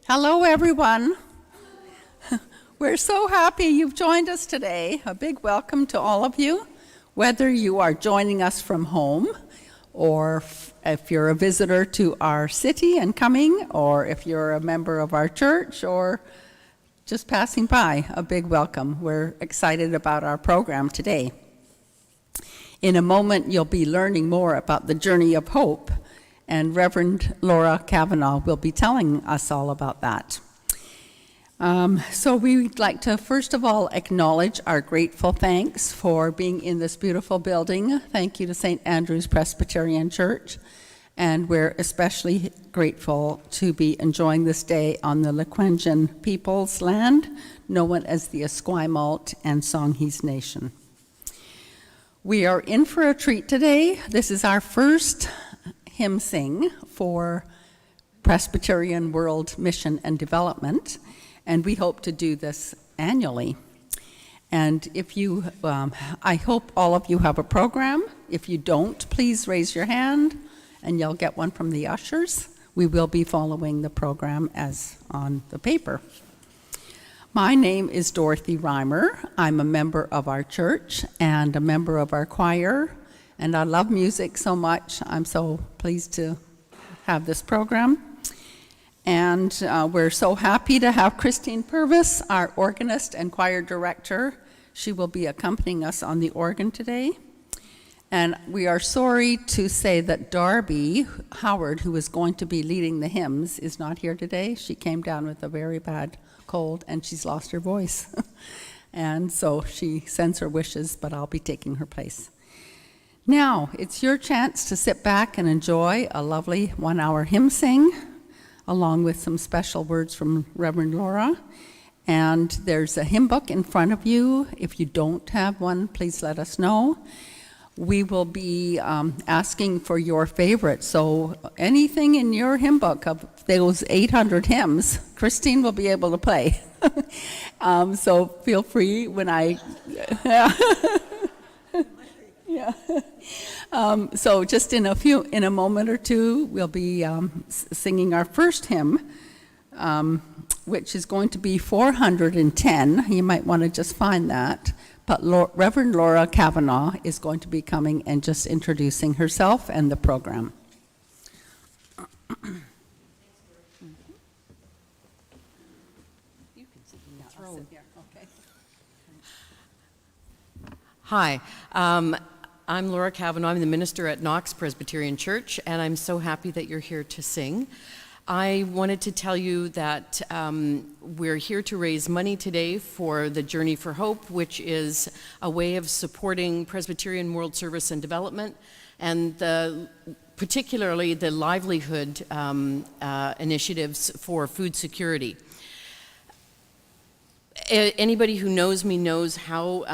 Hello, everyone. We're so happy you've joined us today. A big welcome to all of you, whether you are joining us from home, or if you're a visitor to our city and coming, or if you're a member of our church, or just passing by. A big welcome. We're excited about our program today. In a moment, you'll be learning more about the journey of hope, and Reverend Laura Kavanaugh will be telling us all about that. So we'd like to first of all acknowledge our grateful thanks for being in this beautiful building. Thank you to St. Andrew's Presbyterian Church, and we're especially grateful to be enjoying this day on the Lekwungen people's land, known as the Esquimalt and Songhees Nation. We are in for a treat today. This is our first hymn sing for Presbyterian World Mission and Development, and we hope to do this annually. And if you, I hope all of you have a program. If you don't, please raise your hand and you'll get one from the ushers. We will be following the program as on the paper. My name is Dorothy Reimer. I'm a member of our church and a member of our choir, and I love music so much. I'm so pleased to have this program. And we're so happy to have Christine Purvis, our organist and choir director. She will be accompanying us on the organ today. And we are sorry to say that Darby Howard, who is going to be leading the hymns, is not here today. She came down with a very bad cold and she's lost her voice. And so she sends her wishes, but I'll be taking her place. Now, it's your chance to sit back and enjoy a lovely 1-hour hymn sing, along with some special words from Reverend Laura. And there's a hymn book in front of you. If you don't have one, please let us know. We will be asking for your favorites. So anything in your hymn book of those 800 hymns, Christine will be able to play. So feel free when I... Yeah. So just in a moment or two, we'll be singing our first hymn, which is going to be 410. You might want to just find that. But Reverend Laura Kavanaugh is going to be coming and just introducing herself and the program. Hi. I'm Laura Kavanaugh. I'm the minister at Knox Presbyterian Church, and I'm so happy that you're here to sing. I wanted to tell you that we're here to raise money today for the Journey for Hope, which is a way of supporting Presbyterian World Service and Development, and particularly the livelihood initiatives for food security. Anybody who knows me knows how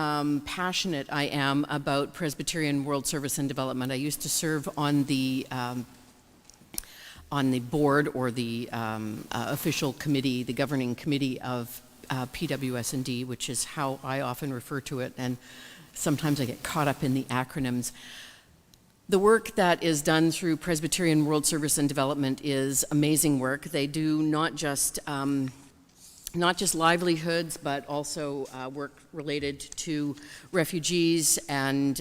passionate I am about Presbyterian World Service and Development. I used to serve on the board or the official committee, the governing committee of PWS&D, which is how I often refer to it, and sometimes I get caught up in the acronyms. The work that is done through Presbyterian World Service and Development is amazing work. They do not just livelihoods, but also work related to refugees and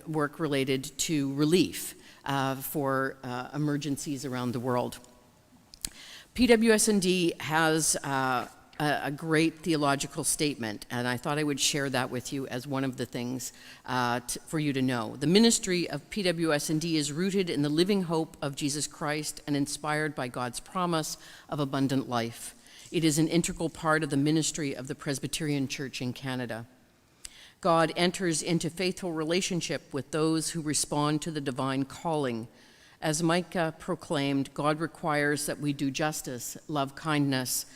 work related to relief for emergencies around the world. PWS&D has a great theological statement, and I thought I would share that with you as one of the things for you to know. The ministry of PWS&D is rooted in the living hope of Jesus Christ and inspired by God's promise of abundant life. It is an integral part of the ministry of the Presbyterian Church in Canada. God enters into faithful relationship with those who respond to the divine calling. As Micah proclaimed, God requires that we do justice, love kindness,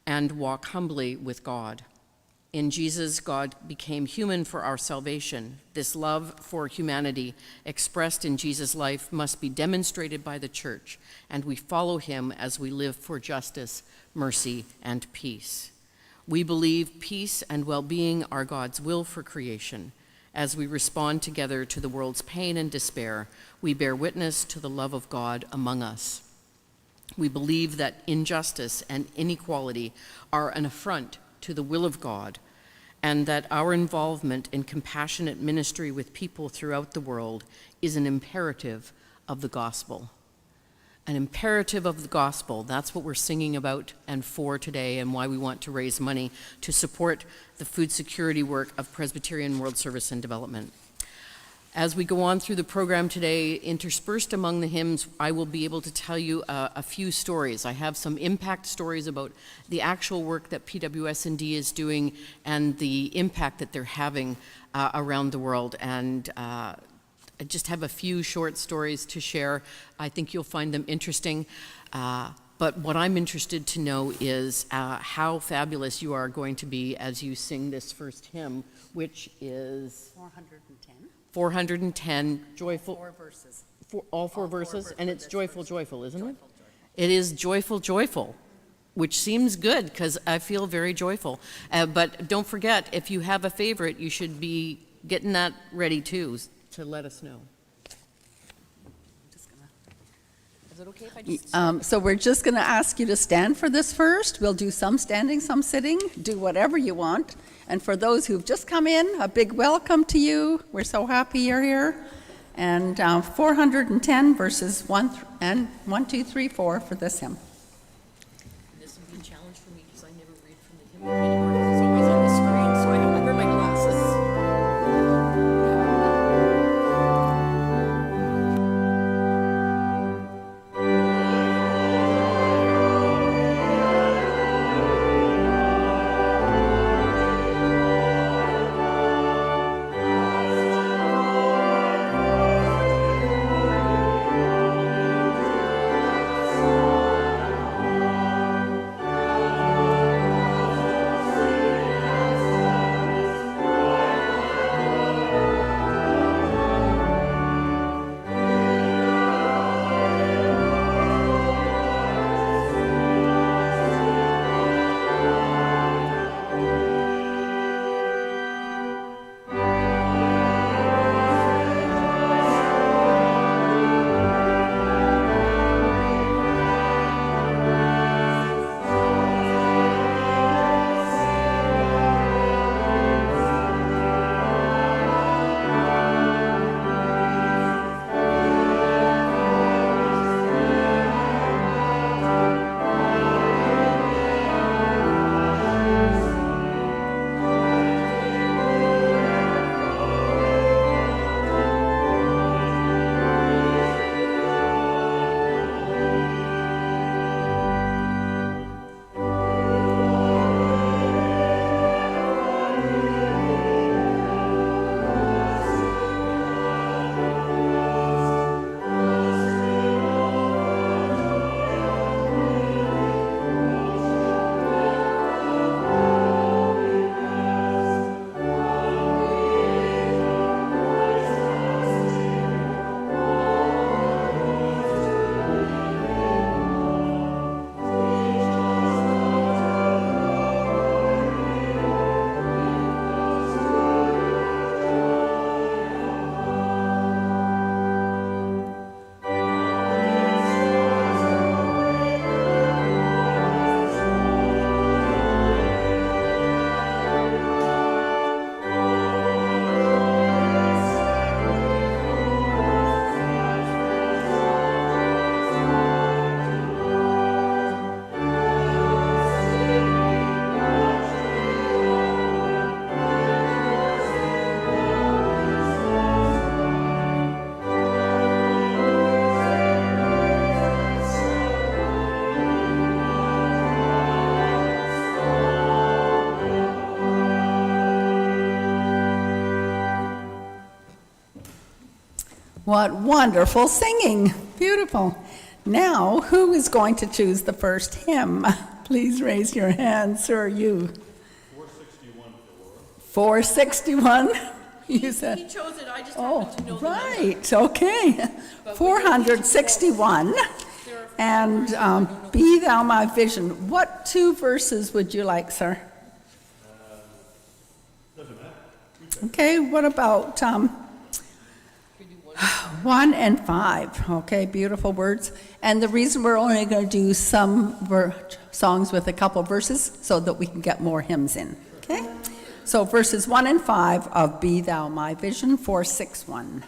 and walk humbly with God. In Jesus, God became human for our salvation. This love for humanity expressed in Jesus' life must be demonstrated by the church, and we follow him as we live for justice, mercy, and peace. We believe peace and well-being are God's will for creation. As we respond together to the world's pain and despair, we bear witness to the love of God among us. We believe that injustice and inequality are an affront to the will of God, and that our involvement in compassionate ministry with people throughout the world is an imperative of the gospel. An imperative of the gospel. That's what we're singing about and for today, and why we want to raise money to support the food security work of Presbyterian World Service and Development. As we go on through the program today, interspersed among the hymns, I will be able to tell you a few stories. I have some impact stories about the actual work that PWS&D is doing and the impact that they're having around the world. And I just have a few short stories to share. I think you'll find them interesting. But what I'm interested to know is how fabulous you are going to be as you sing this first hymn, which is 410, joyful. 4 verses. All four verses, and it's joyful, verse. joyful, isn't it? Joyful. It is joyful, joyful, which seems good because I feel very joyful. But don't forget, if you have a favorite, you should be getting that ready too to let us know. Is it okay if I just... So we're just going to ask you to stand for this first. We'll do some standing, some sitting. Do whatever you want. And for those who've just come in, a big welcome to you. We're so happy you're here. And 410 verses 1, 2, 3, 4 for this hymn. This would be a challenge for me because I never read from the hymn anymore. It's always on the screen, so I have to wear my glasses. What wonderful singing. Beautiful. Now, who is going to choose the first hymn? Please raise your hand, sir, you. 461 for 461? You said. He chose it, I just Oh, happened to know the number. right, okay. 461. And Be Thou My Vision. What 2 verses would you like, sir? Doesn't matter. Okay, what about 1 and 5. Okay, beautiful words. And the reason we're only going to do some songs with a couple verses so that we can get more hymns in. Okay? So verses 1 and 5 of Be Thou My Vision, 461.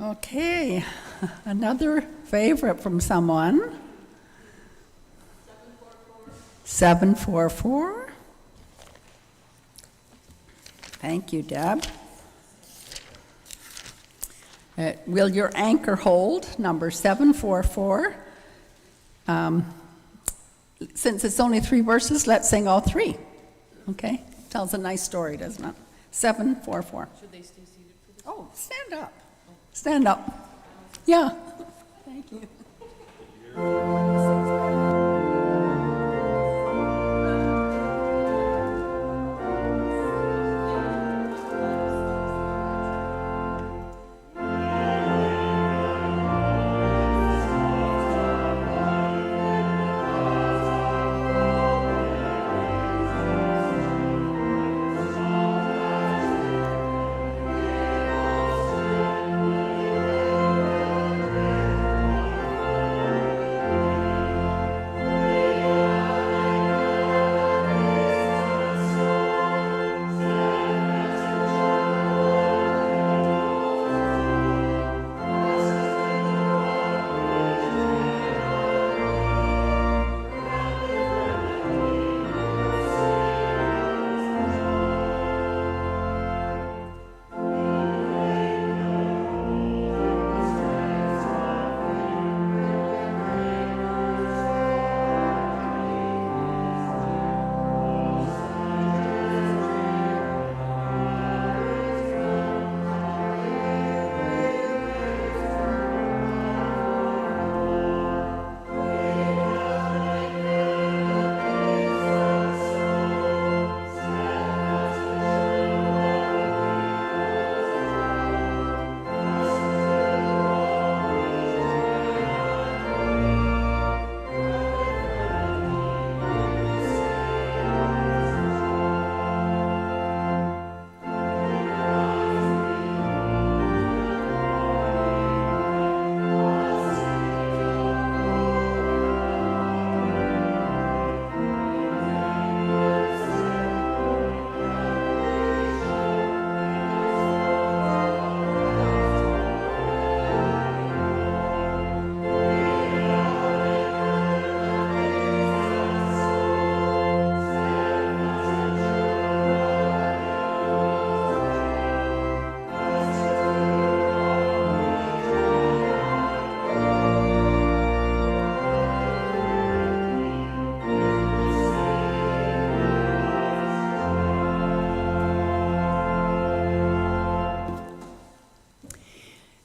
Okay, another favorite from someone. 744. Thank you, Deb. Will Your Anchor Hold, number 744. Since it's only 3 verses, let's sing all 3. Okay? Tells a nice story, doesn't it? 744. Should they stay seated for this? Oh, stand up. Stand up. Yeah. Thank you.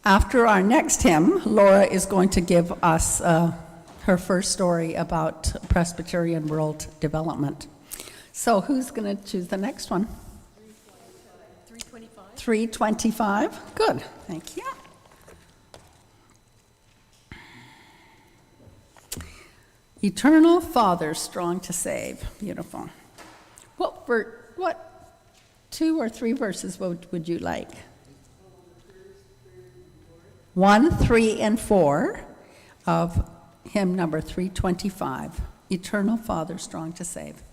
After our next hymn, Laura is going to give us her first story about Presbyterian world development. So who's going to choose the next one? 325. 325. Good. Thank you. Eternal Father, strong to save. Beautiful. What 2 or 3 verses would you like? 1, 3, and 4 of hymn number 325, Eternal Father, Strong to Save.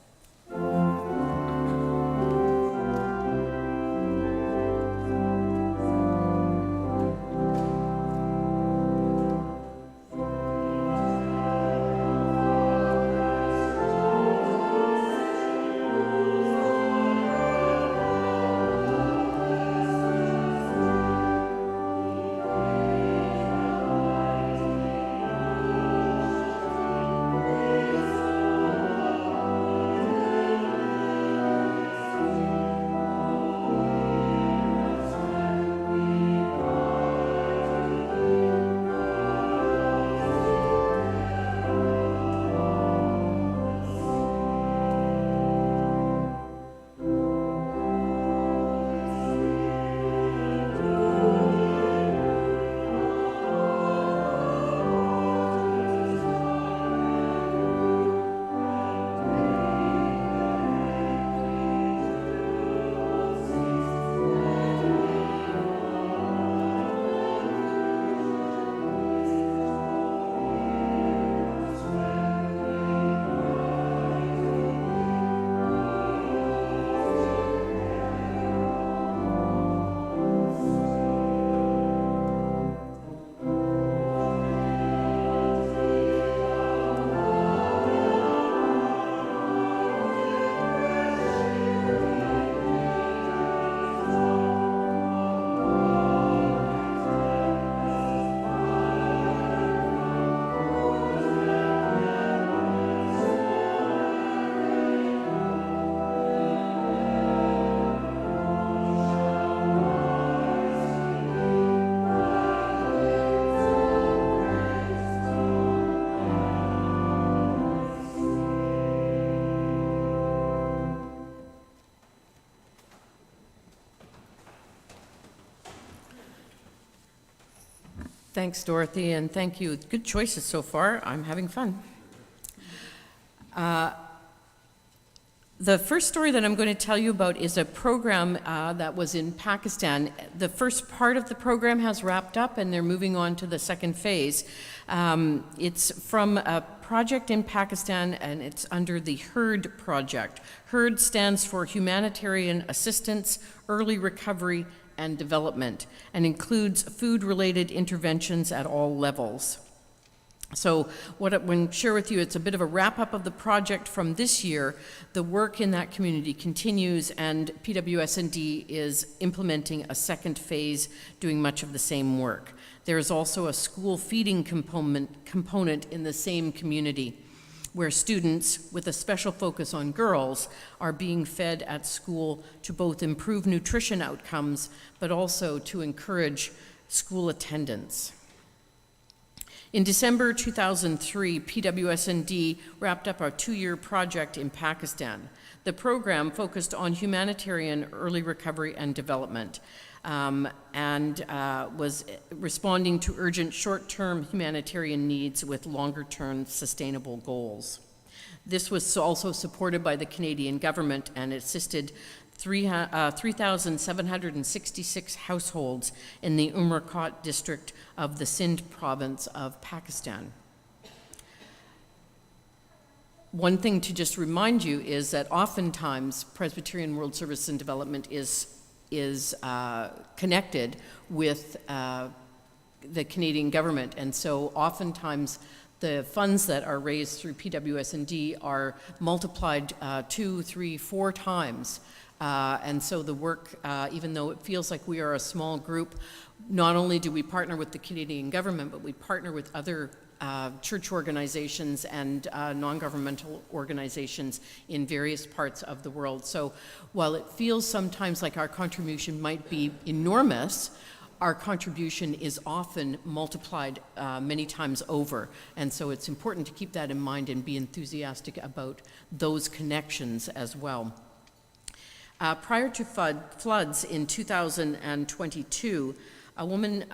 Thanks, Dorothy, and thank you. Good choices so far. I'm having fun. The first story that I'm going to tell you about is a program that was in Pakistan. The first part of the program has wrapped up, and they're moving on to the second phase. It's from a project in Pakistan, and it's under the HERD project. HERD stands for Humanitarian Assistance, Early Recovery, and Development, and includes food-related interventions at all levels. So what I'm going to share with you, it's a bit of a wrap-up of the project from this year. The work in that community continues, and PWS&D is implementing a second phase, doing much of the same work. There is also a school feeding component in the same community, where students, with a special focus on girls, are being fed at school to both improve nutrition outcomes, but also to encourage school attendance. In December 2003, PWS&D wrapped up our 2-year project in Pakistan. The program focused on humanitarian early recovery and development, and was responding to urgent short-term humanitarian needs with longer-term sustainable goals. This was also supported by the Canadian government and assisted 3,766 households in the Umrkot district of the Sindh province of Pakistan. One thing to just remind you is that oftentimes Presbyterian World Service and Development is connected with the Canadian government, and so oftentimes the funds that are raised through PWS&D are multiplied 2, 3, 4 times. And so the work, even though it feels like we are a small group, not only do we partner with the Canadian government, but we partner with other church organizations and non-governmental organizations in various parts of the world. So while it feels sometimes like our contribution might be enormous, our contribution is often multiplied many times over. And so it's important to keep that in mind and be enthusiastic about those connections as well. Prior to floods in 2022, a woman,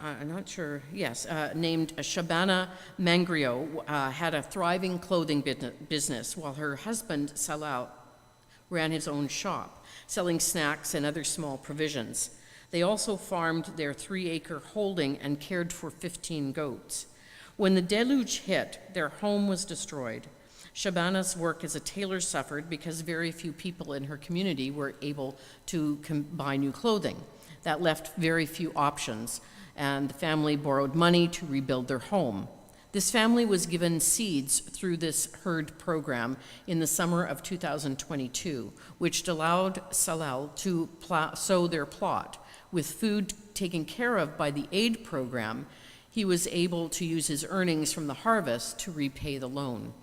I'm not sure, yes, named Shabana Mangrio had a thriving clothing business while her husband, Salal, ran his own shop, selling snacks and other small provisions. They also farmed their 3-acre holding and cared for 15 goats. When the deluge hit, their home was destroyed. Shabana's work as a tailor suffered because very few people in her community were able to buy new clothing. That left very few options, and the family borrowed money to rebuild their home. This family was given seeds through this herd program in the summer of 2022, which allowed Salal to sow their plot. With food taken care of by the aid program, he was able to use his earnings from the harvest to repay the loan.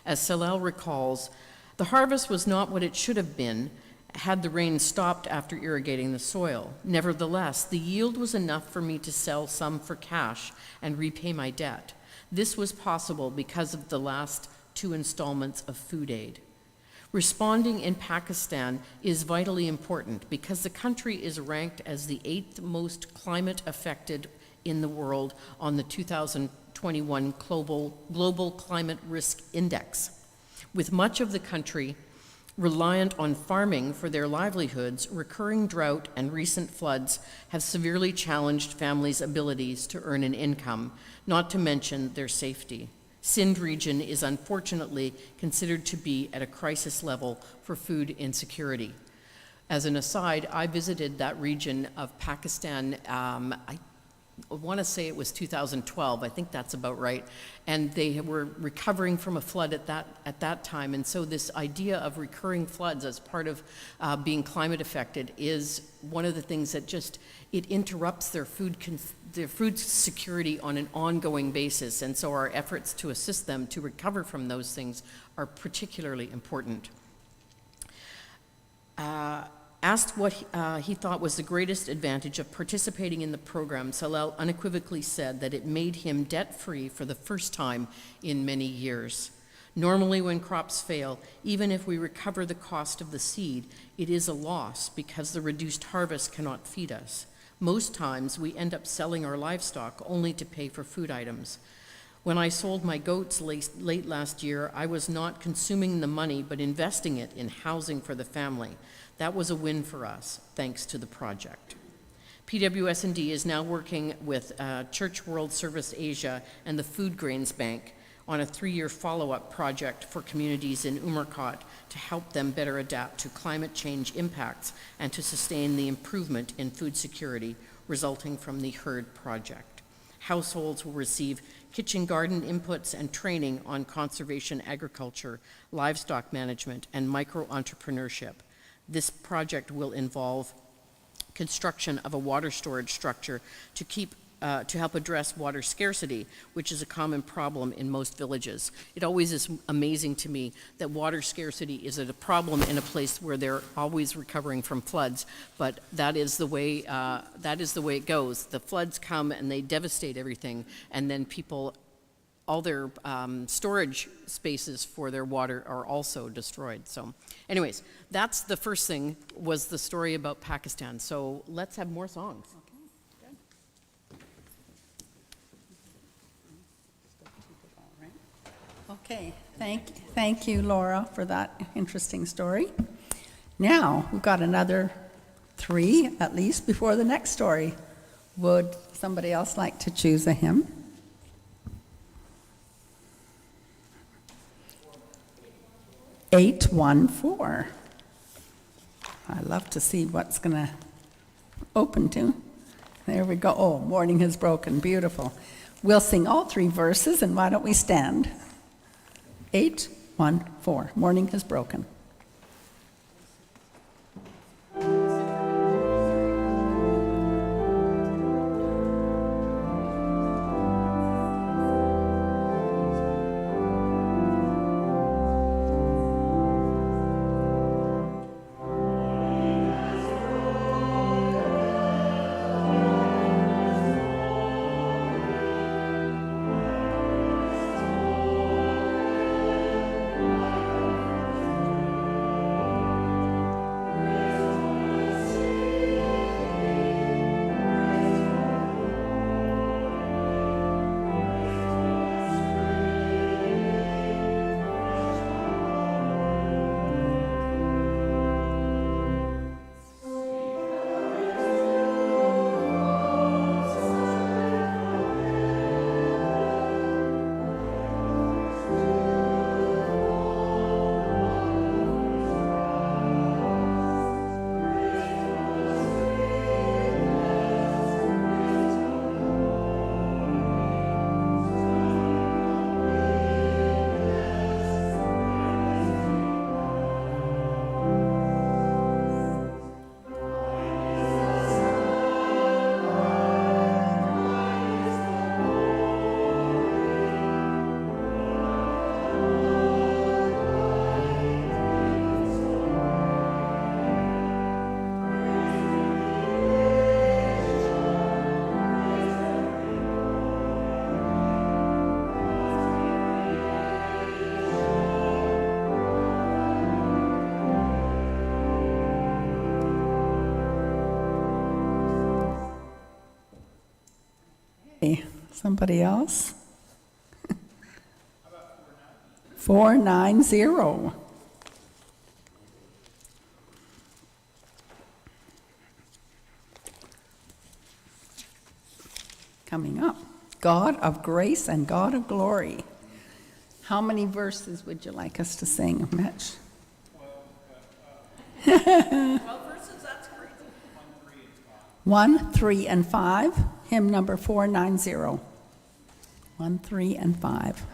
As Salal recalls, the harvest was not what it should have been had the rain stopped after irrigating the soil. Nevertheless, the yield was enough for me to sell some for cash and repay my debt. This was possible because of the last 2 installments of food aid. Responding in Pakistan is vitally important because the country is ranked as the 8th most climate affected in the world on the 2021 Global Climate Risk Index. With much of the country reliant on farming for their livelihoods, recurring drought and recent floods have severely challenged families' abilities to earn an income, not to mention their safety. Sindh region is unfortunately considered to be at a crisis level for food insecurity. As an aside, I visited that region of Pakistan, I want to say it was 2012, I think that's about right, and they were recovering from a flood at that time, and so this idea of recurring floods as part of being climate affected is one of the things that just, it interrupts their food security on an ongoing basis, and so our efforts to assist them to recover from those things are particularly important. Asked what he thought was the greatest advantage of participating in the program, Salal unequivocally said that it made him debt-free for the first time in many years. Normally when crops fail, even if we recover the cost of the seed, it is a loss because the reduced harvest cannot feed us. Most times we end up selling our livestock only to pay for food items. When I sold my goats late last year, I was not consuming the money but investing it in housing for the family. That was a win for us, thanks to the project. PWS&D is now working with Church World Service Asia and the Food Grains Bank on a 3-year follow-up project for communities in Umarkot to help them better adapt to climate change impacts and to sustain the improvement in food security resulting from the herd project. Households will receive kitchen garden inputs and training on conservation agriculture, livestock management, and micro-entrepreneurship. This project will involve construction of a water storage structure to help address water scarcity, which is a common problem in most villages. It always is amazing to me that water scarcity is a problem in a place where they're always recovering from floods, but that is the way it goes. The floods come and they devastate everything, and then all their storage spaces for their water are also destroyed. So anyways, that's the first thing, was the story about Pakistan. So let's have more songs. Okay, thank you, Laura, for that interesting story. Now, we've got another 3, at least, before the next story. Would somebody else like to choose a hymn? "814." I love to see what's going to open to. There we go. Oh, "Morning Has Broken." Beautiful. We'll sing all 3 verses, and why don't we stand? 814. "Morning Has Broken." Somebody else? 490. Coming up. God of grace and God of glory. How many verses would you like us to sing, Mitch? 12 verses, that's great. 1, 3, and 5. Hymn number 490. 1, 3, and 5.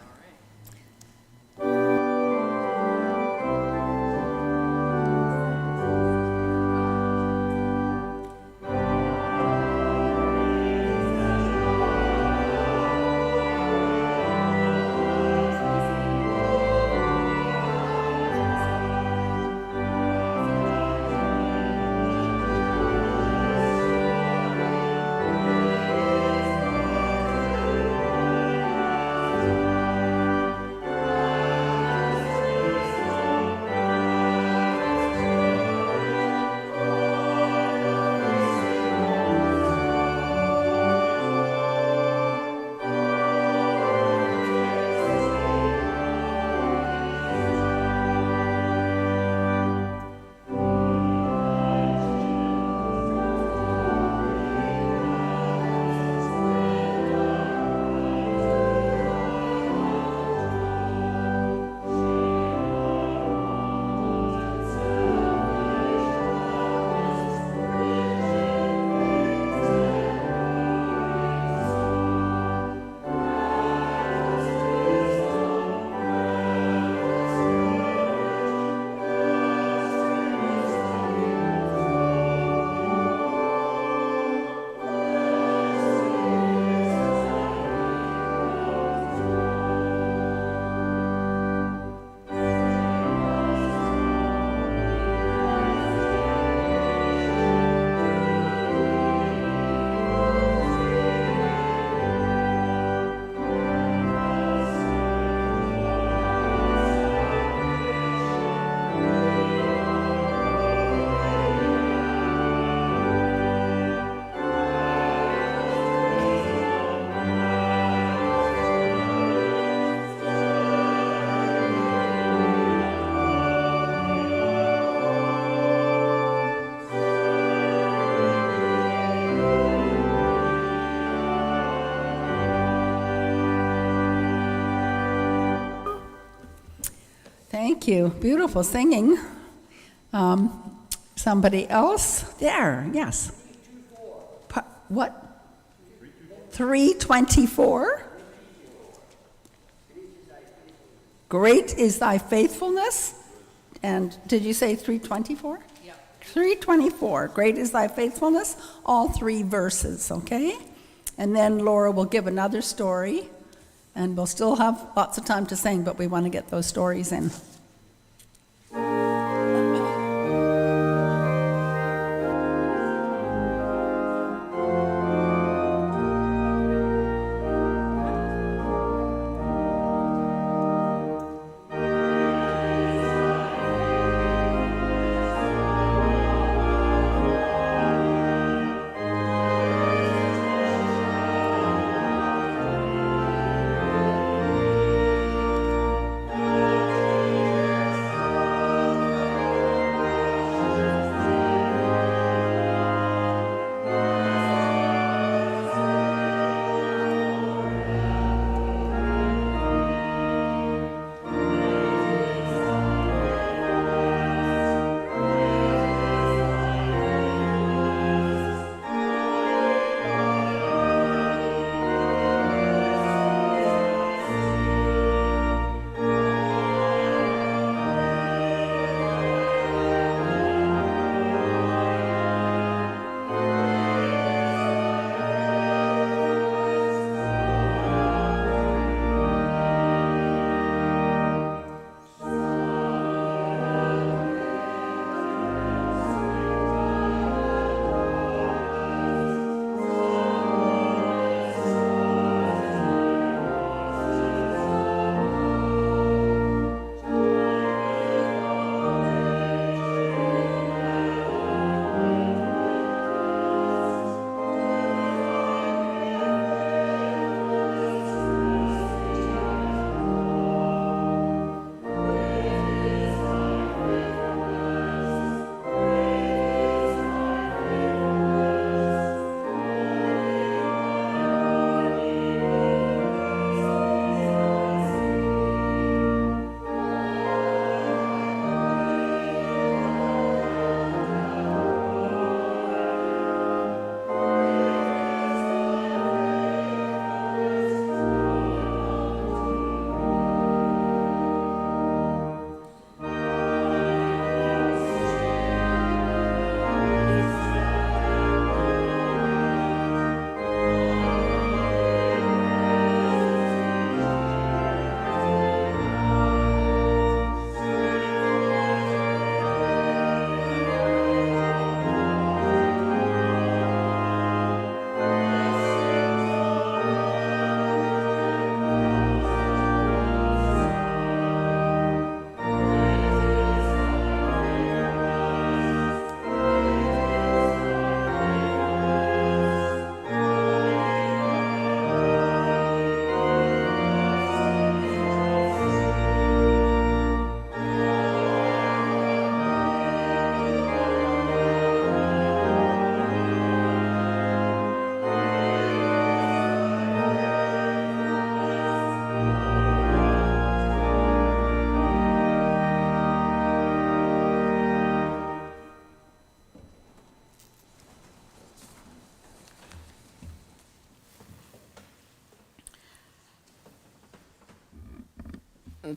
Thank you. Beautiful singing. Somebody else? There, yes. What? 324? Great is thy faithfulness. And did you say 324? Yeah. 324. Great is thy faithfulness. All 3 verses, okay? And then Laura will give another story. And we'll still have lots of time to sing, but we want to get those stories in.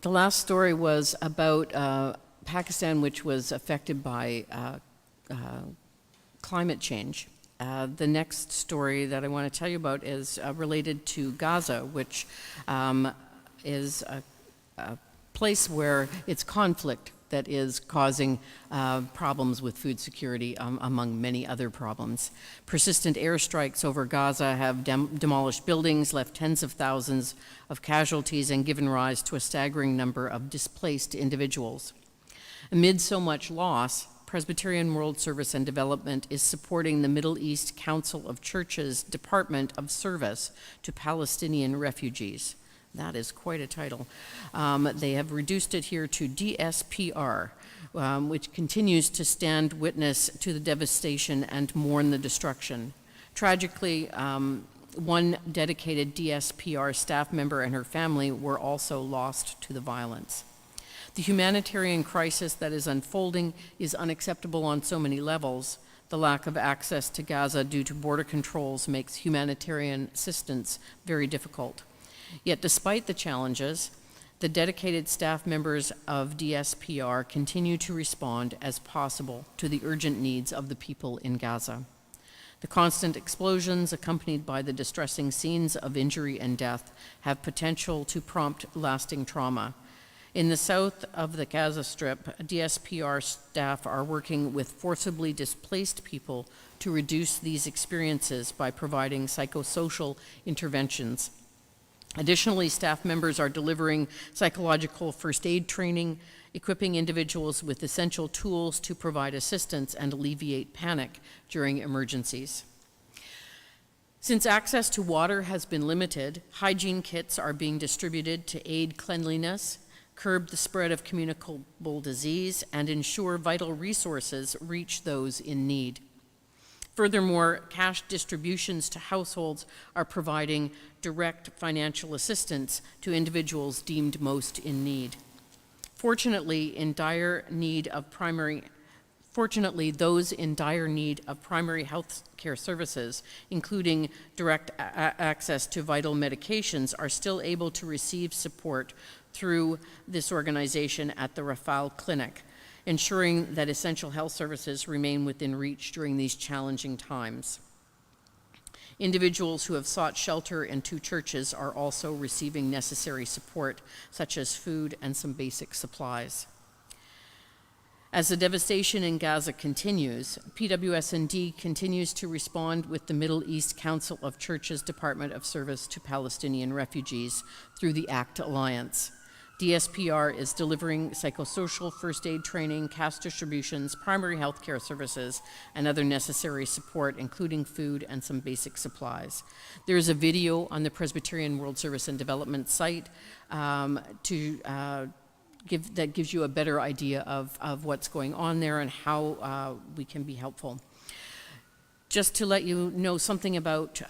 The last story was about Pakistan, which was affected by climate change. The next story that I want to tell you about is related to Gaza, which is a place where it's conflict that is causing problems with food security, among many other problems. Persistent airstrikes over Gaza have demolished buildings, left tens of thousands of casualties, and given rise to a staggering number of displaced individuals. Amid so much loss, Presbyterian World Service and Development is supporting the Middle East Council of Churches Department of Service to Palestinian refugees. That is quite a title. They have reduced it here to DSPR, which continues to stand witness to the devastation and mourn the destruction. Tragically, one dedicated DSPR staff member and her family were also lost to the violence. The humanitarian crisis that is unfolding is unacceptable on so many levels. The lack of access to Gaza due to border controls makes humanitarian assistance very difficult. Yet despite the challenges, the dedicated staff members of DSPR continue to respond as possible to the urgent needs of the people in Gaza. The constant explosions, accompanied by the distressing scenes of injury and death, have potential to prompt lasting trauma. In the south of the Gaza Strip, DSPR staff are working with forcibly displaced people to reduce these experiences by providing psychosocial interventions. Additionally, staff members are delivering psychological first aid training, equipping individuals with essential tools to provide assistance and alleviate panic during emergencies. Since access to water has been limited, hygiene kits are being distributed to aid cleanliness, curb the spread of communicable disease, and ensure vital resources reach those in need. Furthermore, cash distributions to households are providing direct financial assistance to individuals deemed most in need. Fortunately, those in dire need of primary health care services, including direct access to vital medications, are still able to receive support through this organization at the Rafal Clinic, ensuring that essential health services remain within reach during these challenging times. Individuals who have sought shelter in 2 churches are also receiving necessary support, such as food and some basic supplies. As the devastation in Gaza continues, PWS&D continues to respond with the Middle East Council of Churches Department of Service to Palestinian Refugees through the ACT Alliance. DSPR is delivering psychosocial first aid training, cash distributions, primary health care services, and other necessary support, including food and some basic supplies. There is a video on the Presbyterian World Service and Development site that gives you a better idea of what's going on there and how we can be helpful. Just to let you know something about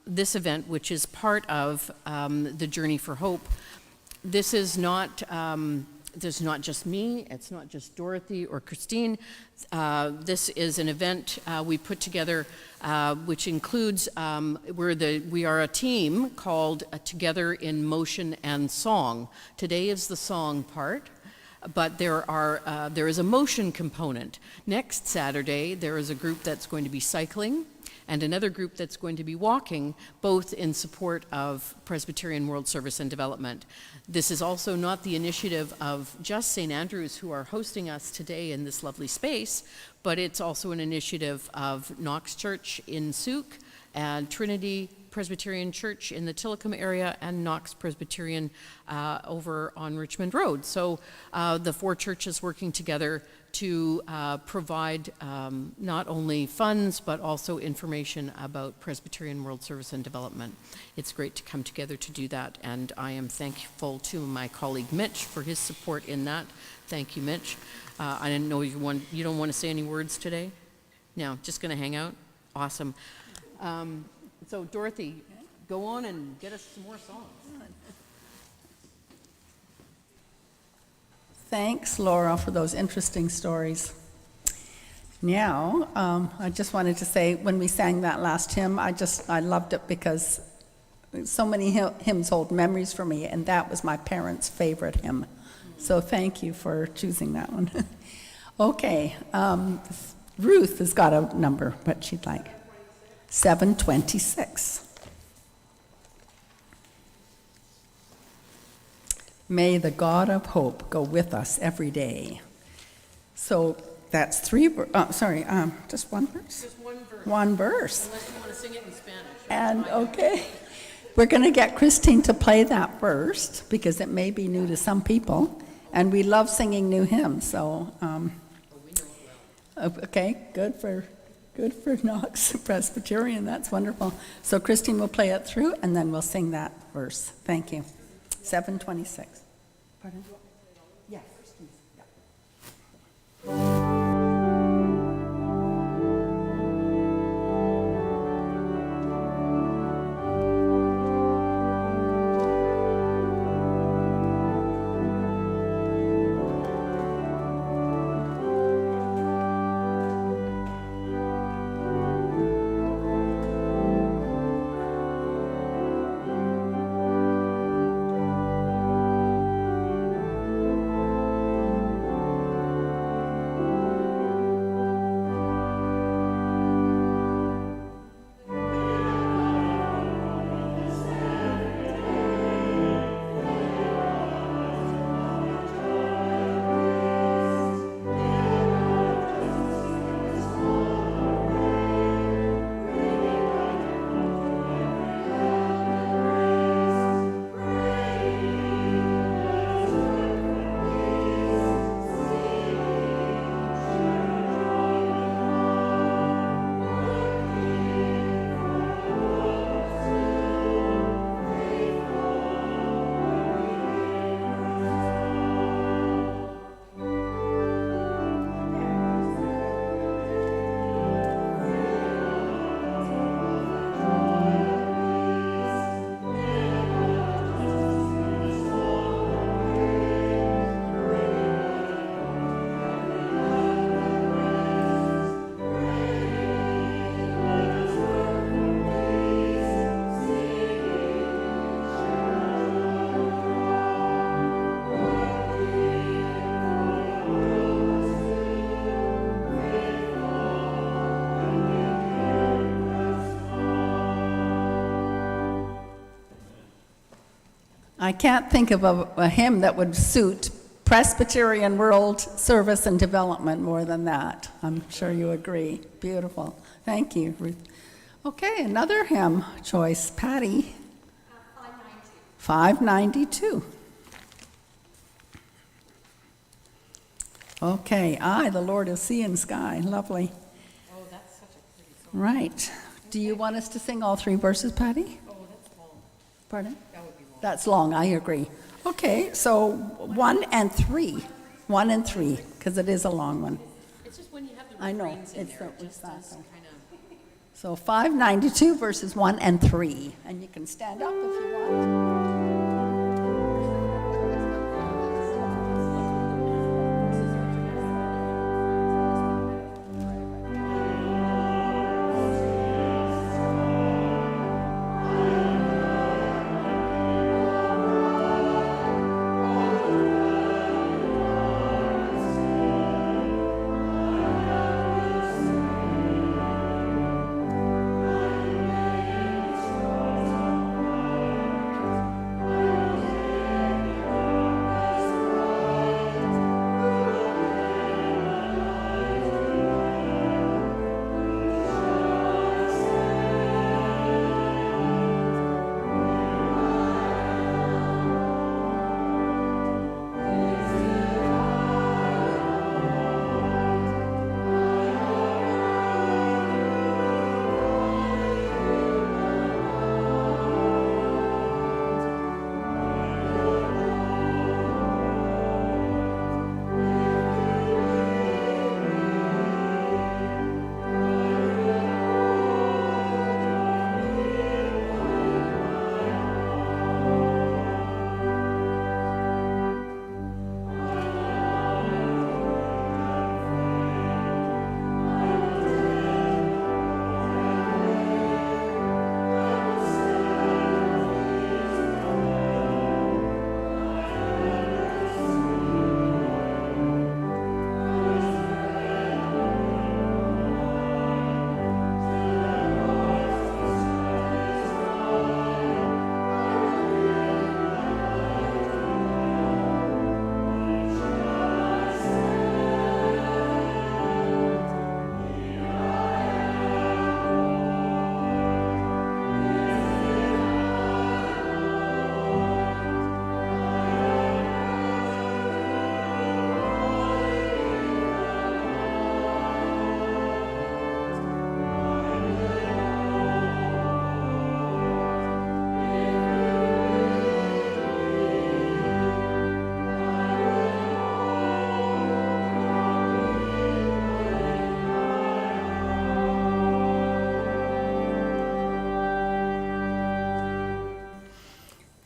this event, which is part of the Journey for Hope. This is not just me, it's not just Dorothy or Christine. This is an event we put together which includes, we are a team called Together in Motion and Song. Today is the song part, but there is a motion component. Next Saturday, there is a group that's going to be cycling and another group that's going to be walking, both in support of Presbyterian World Service and Development. This is also not the initiative of just St. Andrews, who are hosting us today in this lovely space, but it's also an initiative of Knox Church in Souk and Trinity Presbyterian Church in the Tillicum area and Knox Presbyterian over on Richmond Road. So the 4 churches working together to provide not only funds but also information about Presbyterian World Service and Development. It's great to come together to do that, and I am thankful to my colleague Mitch for his support in that. Thank you, Mitch. I didn't know you don't want to say any words today? No, just going to hang out? Awesome. So Dorothy, go on and get us some more songs. Thanks, Laura, for those interesting stories. Now, I just wanted to say, when we sang that last hymn, I loved it because so many hymns hold memories for me, and that was my parents' favorite hymn. So thank you for choosing that one. Okay, Ruth has got a number, what she'd like. 726. May the God of hope go with us every day. So that's just one verse? Just one verse. One verse. Unless you want to sing it in Spanish. And, okay, we're going to get Christine to play that first, because it may be new to some people, and we love singing new hymns, so, okay, good for Knox Presbyterian, that's wonderful. So Christine will play it through, and then we'll sing that verse. Thank you. 726. Pardon? Yes, please. Yeah. I can't think of a hymn that would suit Presbyterian World Service and Development more than that. I'm sure you agree. Beautiful. Thank you, Ruth. Okay, another hymn choice. Patty. 592. Okay, the Lord is sea and sky. Lovely. Oh, that's such a pretty song. Right. Do you want us to sing all three verses, Patty? Oh, that's long. Pardon? That would be long. That's long, I agree. Okay, so 1 and 3. 1 and 3, because it is a long one. It's just when you have the I know, refrains in it's there, the- it just does exactly. kind of... So 592 verses 1 and 3. And you can stand up if you want.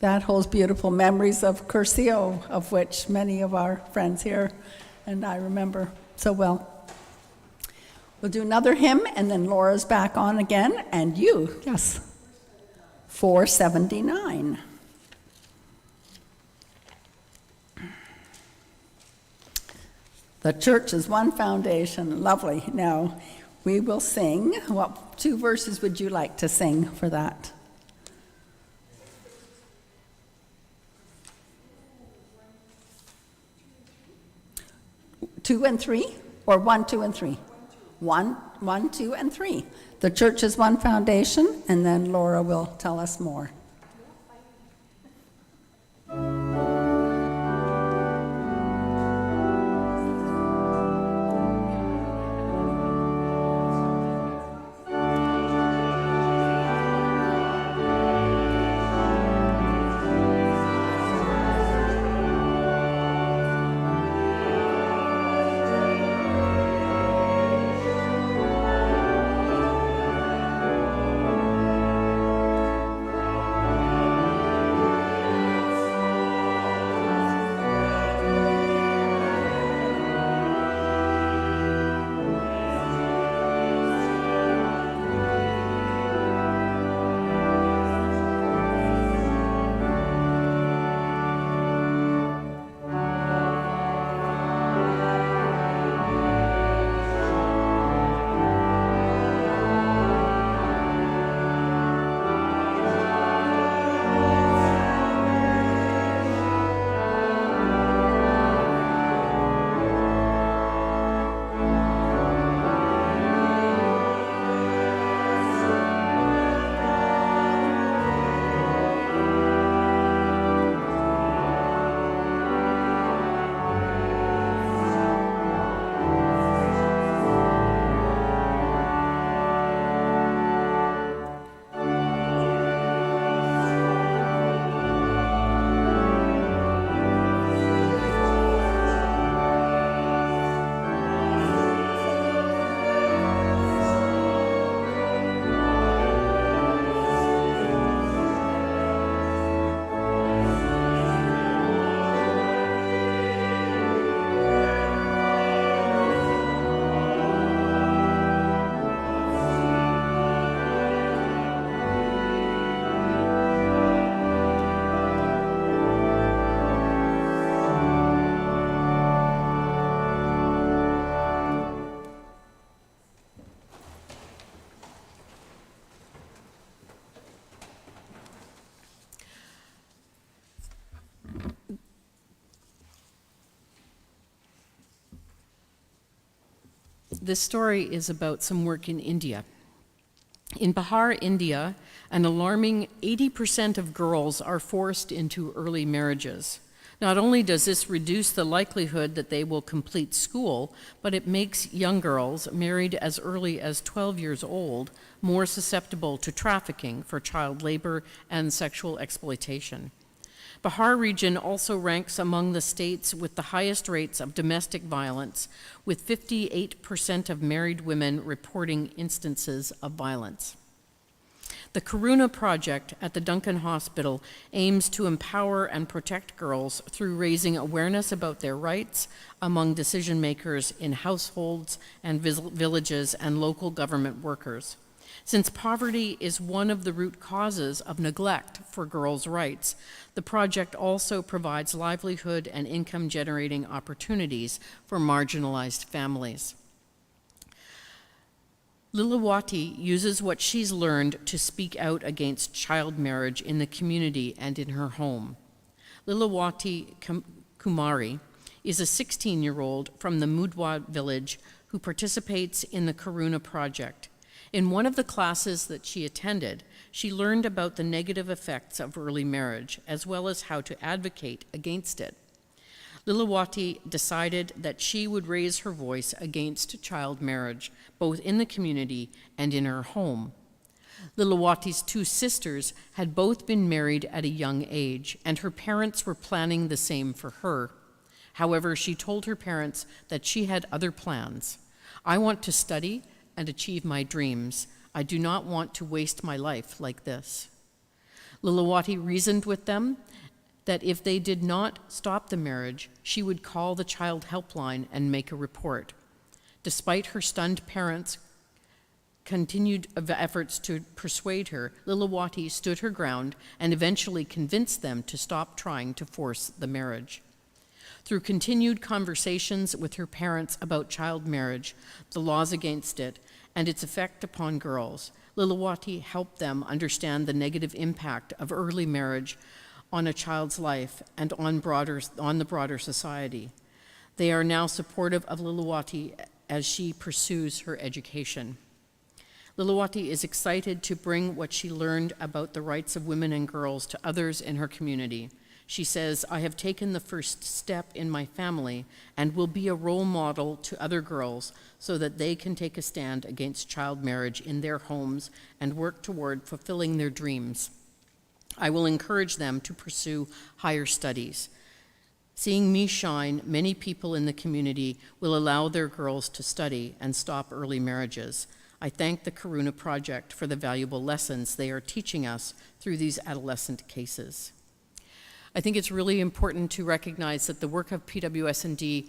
that holds beautiful memories of Curcio, of which many of our friends here and I remember so well. We'll do another hymn, and then Laura's back on again, and you, yes, 479. The church is one foundation. Lovely. Now, we will sing. What 2 verses would you like to sing for that? 2 and 3, or 1, 2, and 3? 1, 2, and 3. The church is one foundation, and then Laura will tell us more. This story is about some work in India. In Bihar, India, an alarming 80% of girls are forced into early marriages. Not only does this reduce the likelihood that they will complete school, but it makes young girls married as early as 12 years old more susceptible to trafficking for child labor and sexual exploitation. Bihar region also ranks among the states with the highest rates of domestic violence, with 58% of married women reporting instances of violence. The Karuna Project at the Duncan Hospital aims to empower and protect girls through raising awareness about their rights among decision makers in households and villages and local government workers. Since poverty is one of the root causes of neglect for girls' rights, the project also provides livelihood and income-generating opportunities for marginalized families. Lilawati uses what she's learned to speak out against child marriage in the community and in her home. Lilawati Kumari is a 16-year-old from the Mudwa village who participates in the Karuna Project. In one of the classes that she attended, she learned about the negative effects of early marriage, as well as how to advocate against it. Lilawati decided that she would raise her voice against child marriage, both in the community and in her home. Lilawati's 2 sisters had both been married at a young age, and her parents were planning the same for her. However, she told her parents that she had other plans. "I want to study and achieve my dreams. I do not want to waste my life like this." Lilawati reasoned with them that if they did not stop the marriage, she would call the child helpline and make a report. Despite her stunned parents' continued efforts to persuade her, Lilawati stood her ground and eventually convinced them to stop trying to force the marriage. Through continued conversations with her parents about child marriage, the laws against it, and its effect upon girls, Lilawati helped them understand the negative impact of early marriage on a child's life and on the broader society. They are now supportive of Lilawati as she pursues her education. Lilawati is excited to bring what she learned about the rights of women and girls to others in her community. She says, "I have taken the first step in my family and will be a role model to other girls so that they can take a stand against child marriage in their homes and work toward fulfilling their dreams. I will encourage them to pursue higher studies. Seeing me shine, many people in the community will allow their girls to study and stop early marriages. I thank the Karuna Project for the valuable lessons they are teaching us through these adolescent cases." I think it's really important to recognize that the work of PWS&D,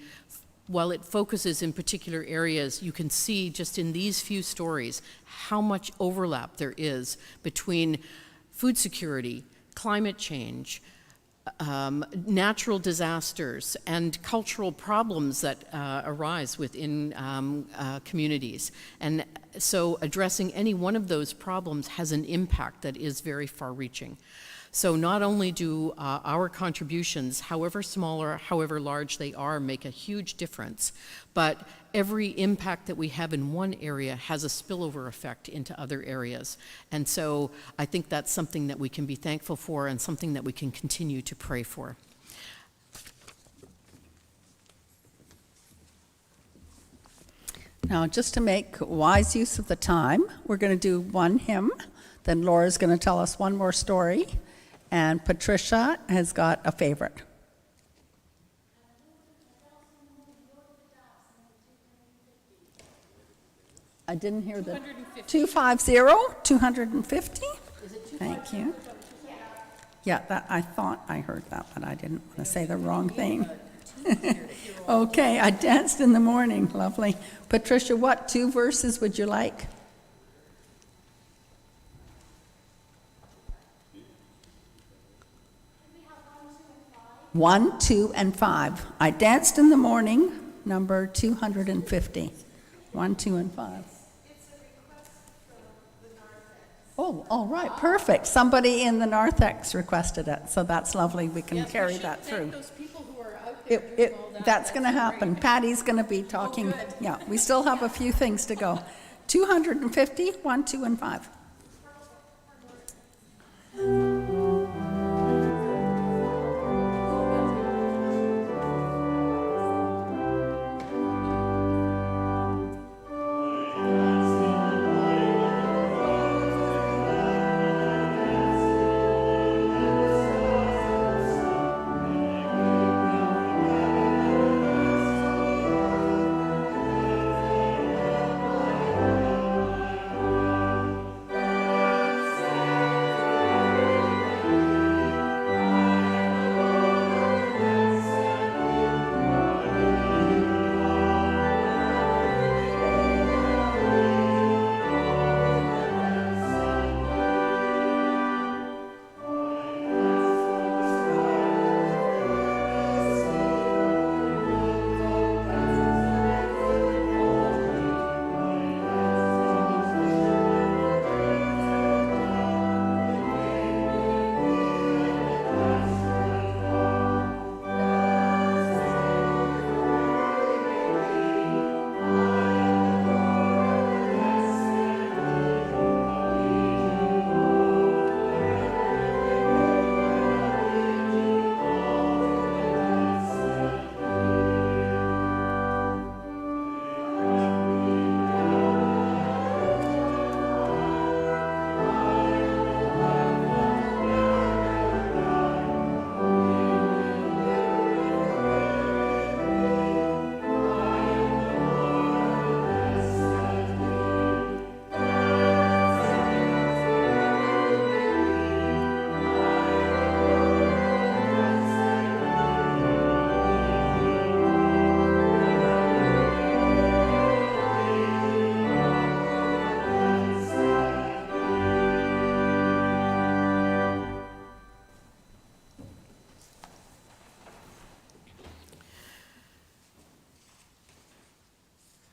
while it focuses in particular areas, you can see just in these few stories how much overlap there is between food security, climate change, natural disasters, and cultural problems that arise within communities. And so addressing any one of those problems has an impact that is very far-reaching. So not only do our contributions, however small or however large they are, make a huge difference, but every impact that we have in one area has a spillover effect into other areas. And so I think that's something that we can be thankful for and something that we can continue to pray for. Now, just to make wise use of the time, we're going to do one hymn, then Laura's going to tell us one more story, and Patricia has got a favorite. I didn't hear the 250. Thank you. Yeah, that I thought I heard that, but I didn't want to say the wrong thing. Okay, I danced in the morning. Lovely. Patricia, what 2 verses would you like? 1, 2, and 5. I danced in the morning, number 250. 1, 2, and 5. Oh, all right, perfect. Somebody in the narthex requested it, so that's lovely. We can carry that through. Those people who are out there doing all that. That's going to happen. Patty's going to be talking. Yeah, we still have a few things to go. 250, 1, 2, and 5.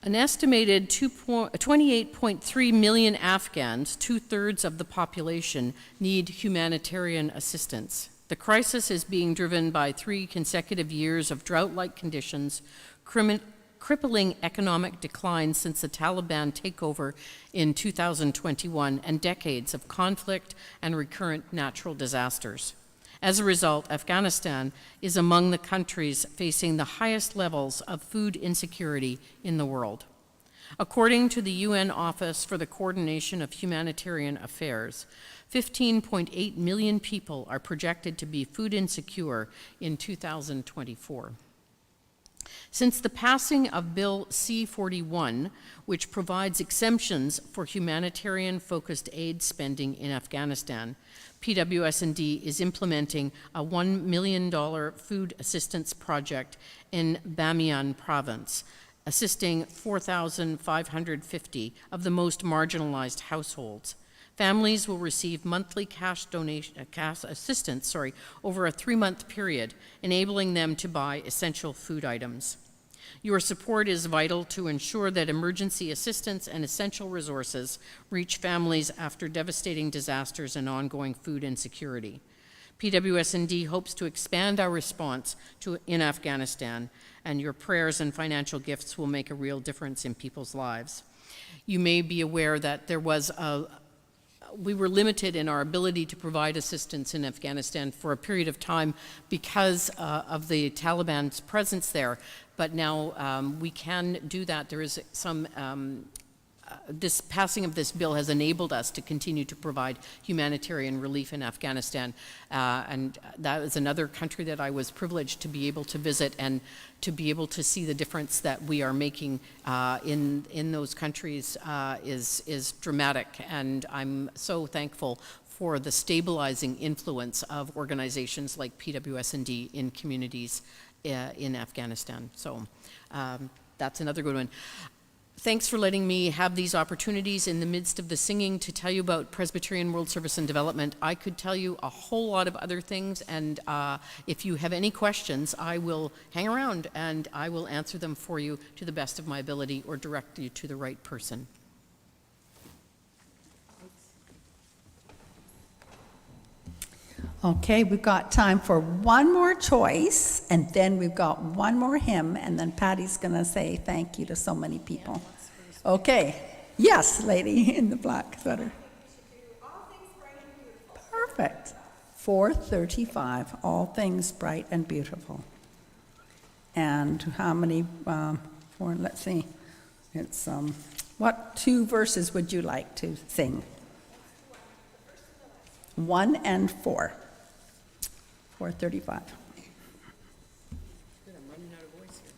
An estimated 28.3 million Afghans, 2/3 of the population, need humanitarian assistance. The crisis is being driven by 3 consecutive years of drought-like conditions, crippling economic decline since the Taliban takeover in 2021, and decades of conflict and recurrent natural disasters. As a result, Afghanistan is among the countries facing the highest levels of food insecurity in the world. According to the UN Office for the Coordination of Humanitarian Affairs, 15.8 million people are projected to be food insecure in 2024. Since the passing of Bill C-41, which provides exemptions for humanitarian-focused aid spending in Afghanistan, PWS&D is implementing a $1 million food assistance project in Bamiyan province, assisting 4,550 of the most marginalized households. Families will receive monthly cash assistance over a 3-month period, enabling them to buy essential food items. Your support is vital to ensure that emergency assistance and essential resources reach families after devastating disasters and ongoing food insecurity. PWS&D hopes to expand our response in Afghanistan, and your prayers and financial gifts will make a real difference in people's lives. You may be aware that we were limited in our ability to provide assistance in Afghanistan for a period of time because of the Taliban's presence there. But now we can do that. There is some, this passing of this bill has enabled us to continue to provide humanitarian relief in Afghanistan. And that is another country that I was privileged to be able to visit and to be able to see the difference that we are making in those countries is dramatic. And I'm so thankful for the stabilizing influence of organizations like PWS&D in communities in Afghanistan. So that's another good one. Thanks for letting me have these opportunities in the midst of the singing to tell you about Presbyterian World Service and Development. I could tell you a whole lot of other things, and if you have any questions, I will hang around and I will answer them for you to the best of my ability or direct you to the right person. Okay, we've got time for one more choice, and then we've got one more hymn, and then Patty's going to say thank you to so many people. Okay. Yes, lady in the black sweater. Perfect. 435, All Things Bright and Beautiful. And how many, let's see, it's, what 2 verses would you like to sing? 1 and 4. 435. Good, I'm running out of voice here.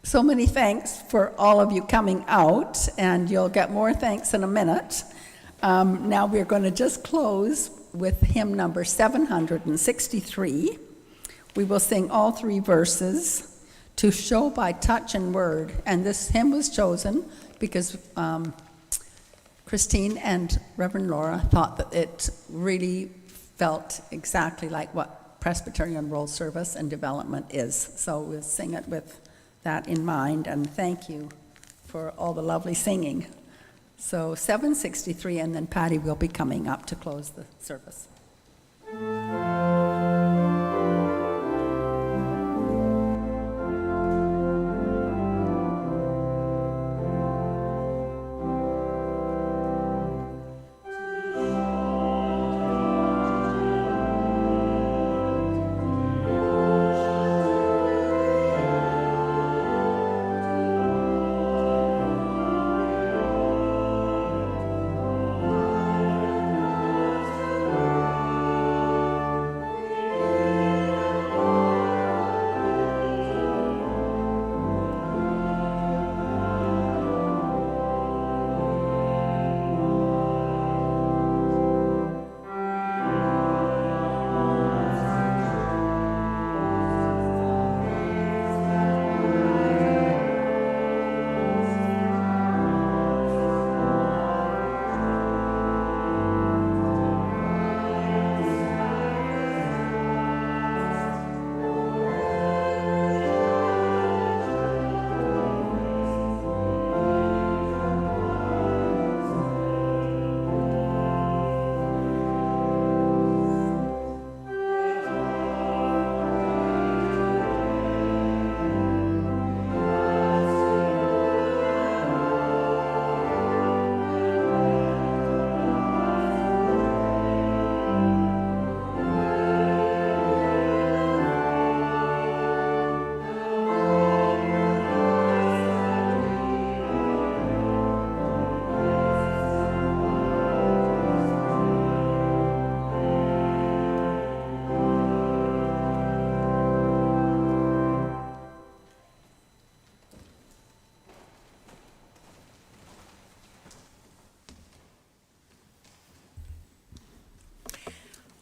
So many thanks for all of you coming out, and you'll get more thanks in a minute. Now we're going to just close with hymn number 763. We will sing all 3 verses, To Show by Touch and Word. And this hymn was chosen because Christine and Reverend Laura thought that it really felt exactly like what Presbyterian World Service and Development is. So we'll sing it with that in mind, and thank you for all the lovely singing. So 763, and then Patty will be coming up to close the service.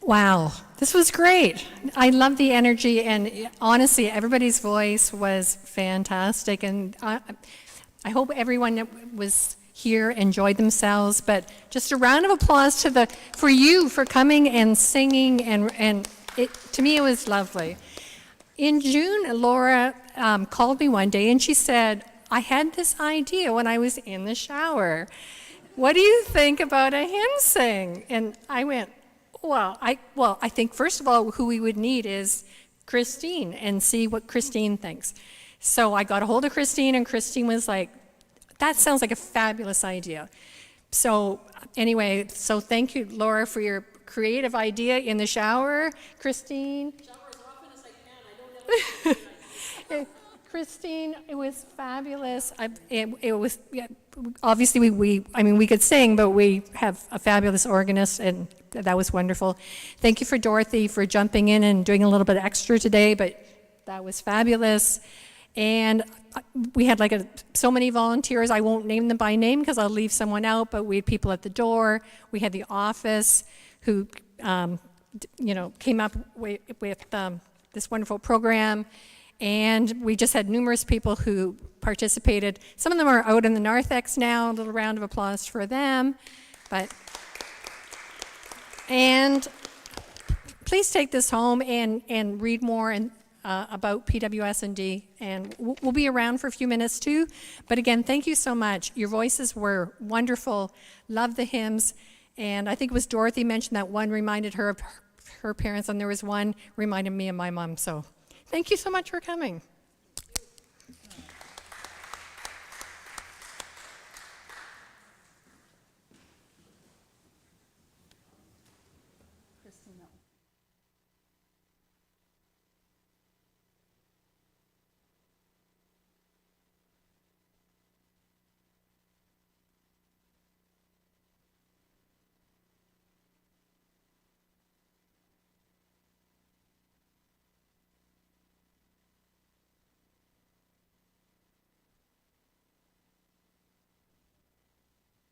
Wow, this was great. I love the energy, and honestly, everybody's voice was fantastic. And I hope everyone that was here enjoyed themselves. But just a round of applause for you for coming and singing, and to me it was lovely. In June, Laura called me one day, and she said, "I had this idea when I was in the shower. What do you think about a hymn sing?" And I went, Well, I think first of all, who we would need is Christine, and see what Christine thinks. So I got a hold of Christine, and Christine was like, "That sounds like a fabulous idea." So anyway, so thank you, Laura, for your creative idea in the shower. Christine. Shower as often as I can. I don't know. Christine, it was fabulous. It was obviously we could sing, but we have a fabulous organist, and that was wonderful. Thank you for Dorothy for jumping in and doing a little bit extra today, but that was fabulous. And we had so many volunteers. I won't name them by name because I'll leave someone out, but we had people at the door. We had the office who came up with this wonderful program. And we just had numerous people who participated. Some of them are out in the narthex now. A little round of applause for them. And please take this home and read more about PWS&D. And we'll be around for a few minutes too. But again, thank you so much. Your voices were wonderful. Love the hymns. And I think it was Dorothy mentioned that one reminded her of her parents, and there was one reminded me of my mom. So thank you so much for coming.